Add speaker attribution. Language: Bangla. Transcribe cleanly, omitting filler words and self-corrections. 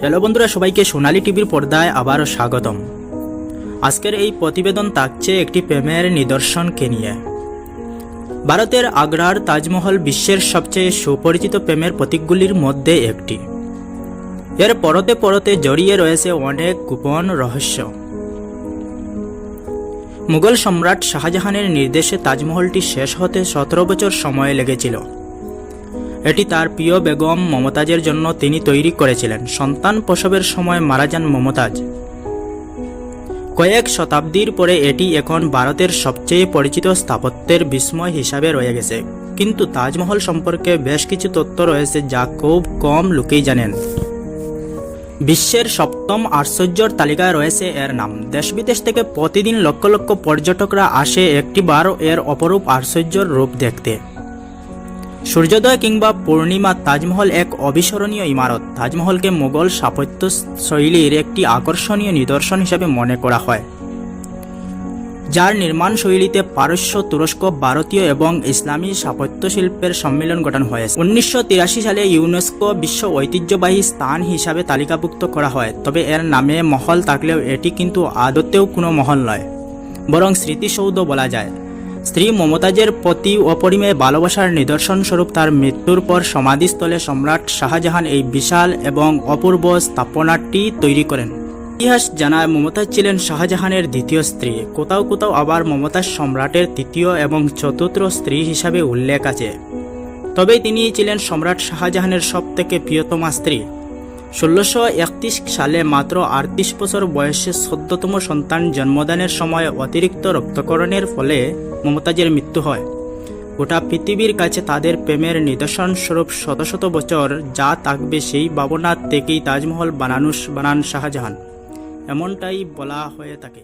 Speaker 1: হ্যালো বন্ধুরা, সবাইকে সোনালী টিভির পর্দায় আবারও স্বাগতম। আজকের এই প্রতিবেদন থাকছে একটি প্রেমের নিদর্শনকে নিয়ে। ভারতের আগ্রার তাজমহল বিশ্বের সবচেয়ে সুপরিচিত প্রেমের প্রতীকগুলির মধ্যে একটি। এর পরতে পরতে জড়িয়ে রয়েছে অনেক গোপন রহস্য। মুঘল সম্রাট শাহজাহানের নির্দেশে তাজমহলটি শেষ হতে 17 বছর সময় লেগেছিল। এটি তার প্রিয় বেগম মমতাজের জন্য তিনি তৈরি করেছিলেন। সন্তান প্রসবের সময় মারা যান মমতাজ। কয়েক শতাব্দীর পরে এটি এখন ভারতের সবচেয়ে পরিচিত স্থাপত্যের বিস্ময় হিসাবে রয়ে গেছে। কিন্তু তাজমহল সম্পর্কে বেশ কিছু তথ্য রয়েছে যা খুব কম লোকেই জানেন। বিশ্বের 7ম আশ্চর্যের তালিকায় রয়েছে এর নাম। দেশ বিদেশ থেকে প্রতিদিন লক্ষ লক্ষ পর্যটকরা আসে একটিবার এর অপরূপ আশ্চর্যের রূপ দেখতে। সূর্যোদয় কিংবা পূর্ণিমা তাজমহল এক অবিস্মরণীয় ইমারত। তাজমহলকে মুঘল স্থাপত্য শৈলীর একটি আকর্ষণীয় নিদর্শন হিসেবে মনে করা হয়, যার নির্মাণ শৈলীতে পারস্য, তুরস্ক, ভারতীয় এবং ইসলামী স্থাপত্য শিল্পের সম্মিলন ঘটানো হয়েছে। 1983 সালে ইউনেস্কো বিশ্ব ঐতিহ্যবাহী স্থান হিসাবে তালিকাভুক্ত করা হয়। তবে এর নামে মহল থাকলেও এটি কিন্তু আদতেও কোনো মহল নয়, বরং স্মৃতিসৌধ বলা যায়। স্ত্রী মমতাজের প্রতি অপরিমেয় ভালোবাসার নিদর্শন স্বরূপ তার মৃত্যুর পর সমাধিস্থলে সম্রাট শাহজাহান এই বিশাল এবং অপূর্ব স্থাপনাটি তৈরি করেন। ইতিহাস জানায় মমতাজ ছিলেন শাহজাহানের দ্বিতীয় স্ত্রী। কোথাও কোথাও আবার মমতাজ সম্রাটের তৃতীয় এবং চতুর্থ স্ত্রী হিসাবে উল্লেখ আছে। তবে তিনি ছিলেন সম্রাট শাহজাহানের সবথেকে প্রিয়তমা স্ত্রী। 1631 সালে মাত্র 38 বছর বয়সে 14তম সন্তান জন্মদানের সময় অতিরিক্ত রক্তক্ষরণের ফলে মমতাজের মৃত্যু হয়। গোটা পৃথিবীর কাছে তাদের প্রেমের নিদর্শন স্বরূপ শত শত বছর যা থাকবে সেই ভাবনা থেকেই তাজমহল বানান শাহজাহান, এমনটাই বলা হয়ে থাকে।